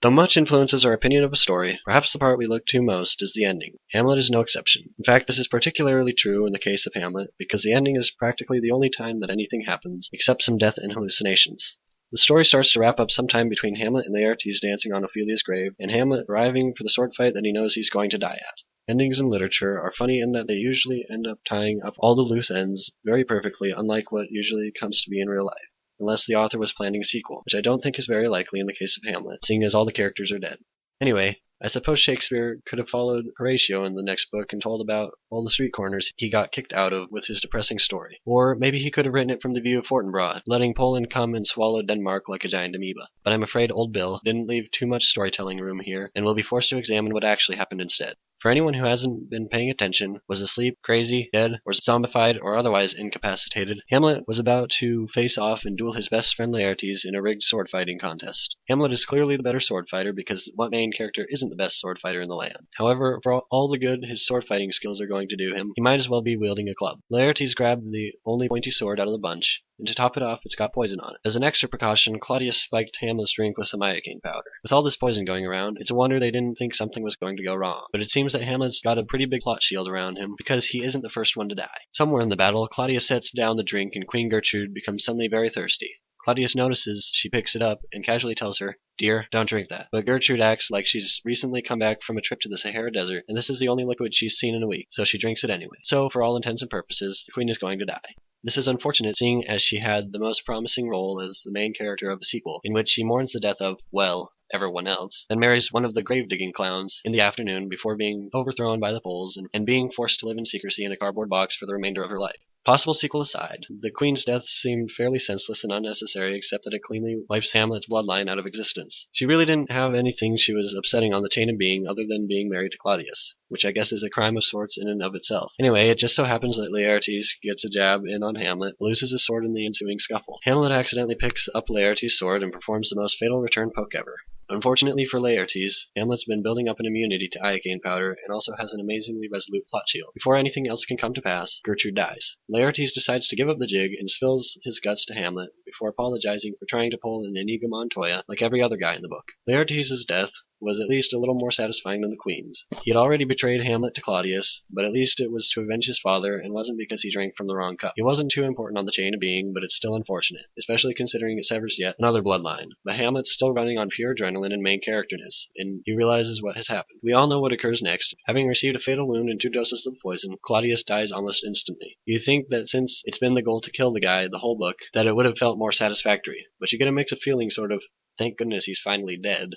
Though much influences our opinion of a story, perhaps the part we look to most is the ending. Hamlet is no exception. In fact, this is particularly true in the case of Hamlet, because the ending is practically the only time that anything happens, except some death and hallucinations. The story starts to wrap up sometime between Hamlet and Laertes dancing on Ophelia's grave, and Hamlet arriving for the sword fight that he knows he's going to die at. Endings in literature are funny in that they usually end up tying up all the loose ends very perfectly, unlike what usually comes to be in real life. Unless the author was planning a sequel, which I don't think is very likely in the case of Hamlet, seeing as all the characters are dead. Anyway, I suppose Shakespeare could have followed Horatio in the next book and told about all the street corners he got kicked out of with his depressing story. Or maybe he could have written it from the view of Fortinbras, letting Poland come and swallow Denmark like a giant amoeba. But I'm afraid Old Bill didn't leave too much storytelling room here, and we'll be forced to examine what actually happened instead. For anyone who hasn't been paying attention, was asleep, crazy, dead, or zombified, or otherwise incapacitated, Hamlet was about to face off and duel his best friend Laertes in a rigged sword fighting contest. Hamlet is clearly the better sword fighter because what main character isn't the best sword fighter in the land? However, for all the good his sword fighting skills are going to do him, he might as well be wielding a club. Laertes grabbed the only pointy sword out of the bunch, and to top it off, it's got poison on it. As an extra precaution, Claudius spiked Hamlet's drink with some iocane powder. With all this poison going around, it's a wonder they didn't think something was going to go wrong. But it seems that Hamlet's got a pretty big plot shield around him, because he isn't the first one to die. Somewhere in the battle, Claudius sets down the drink and Queen Gertrude becomes suddenly very thirsty. Claudius notices, she picks it up, and casually tells her, "Dear, don't drink that." But Gertrude acts like she's recently come back from a trip to the Sahara Desert, and this is the only liquid she's seen in a week, so she drinks it anyway. So, for all intents and purposes, the Queen is going to die. This is unfortunate, seeing as she had the most promising role as the main character of a sequel, in which she mourns the death of, well, everyone else, then marries one of the grave-digging clowns in the afternoon before being overthrown by the Poles and being forced to live in secrecy in a cardboard box for the remainder of her life. Possible sequel aside, the Queen's death seemed fairly senseless and unnecessary, except that it cleanly wipes Hamlet's bloodline out of existence. She really didn't have anything she was upsetting on the chain of being other than being married to Claudius, which I guess is a crime of sorts in and of itself. Anyway, it just so happens that Laertes gets a jab in on Hamlet, loses his sword in the ensuing scuffle. Hamlet accidentally picks up Laertes' sword and performs the most fatal return poke ever. Unfortunately for Laertes, Hamlet's been building up an immunity to iocane powder and also has an amazingly resolute plot shield. Before anything else can come to pass, Gertrude dies. Laertes decides to give up the jig and spills his guts to Hamlet before apologizing for trying to pull an Inigo Montoya like every other guy in the book. Laertes' death was at least a little more satisfying than the Queen's. He had already betrayed Hamlet to Claudius, but at least it was to avenge his father and wasn't because he drank from the wrong cup. He wasn't too important on the chain of being, but it's still unfortunate, especially considering it severs yet another bloodline. But Hamlet's still running on pure adrenaline and main characterness, and he realizes what has happened. We all know what occurs next. Having received a fatal wound and 2 doses of poison, Claudius dies almost instantly. You think that since it's been the goal to kill the guy the whole book, that it would have felt more satisfactory, but you get a mix of feelings sort of, thank goodness he's finally dead,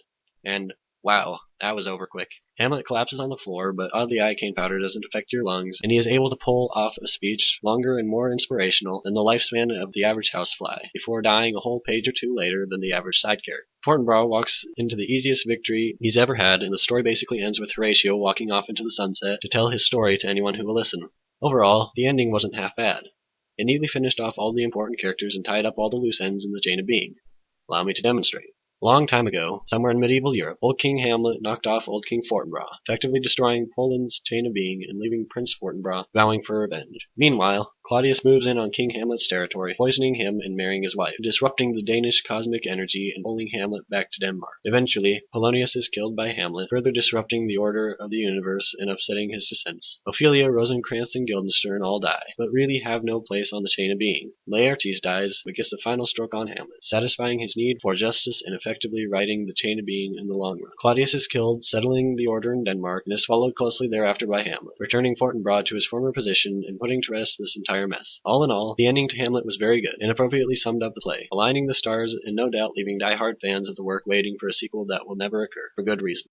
and wow, that was over quick. Hamlet collapses on the floor, but oddly iocane powder doesn't affect your lungs, and he is able to pull off a speech longer and more inspirational than the lifespan of the average housefly, before dying a whole page or 2 later than the average side character. Fortinbras walks into the easiest victory he's ever had, and the story basically ends with Horatio walking off into the sunset to tell his story to anyone who will listen. Overall, the ending wasn't half bad. It neatly finished off all the important characters and tied up all the loose ends in the chain of being. Allow me to demonstrate. A long time ago, somewhere in medieval Europe, old King Hamlet knocked off old King Fortinbras, effectively destroying Poland's chain of being and leaving Prince Fortinbras vowing for revenge. Meanwhile, Claudius moves in on King Hamlet's territory, poisoning him and marrying his wife, disrupting the Danish cosmic energy and pulling Hamlet back to Denmark. Eventually, Polonius is killed by Hamlet, further disrupting the order of the universe and upsetting his descendants. Ophelia, Rosencrantz, and Guildenstern all die, but really have no place on the chain of being. Laertes dies, but gets the final stroke on Hamlet, satisfying his need for justice and effectively righting the chain of being in the long run. Claudius is killed, settling the order in Denmark, and is followed closely thereafter by Hamlet, returning Fortinbras to his former position and putting to rest this entire mess. All in all, the ending to Hamlet was very good, and appropriately summed up the play, aligning the stars and no doubt leaving die-hard fans of the work waiting for a sequel that will never occur, for good reason.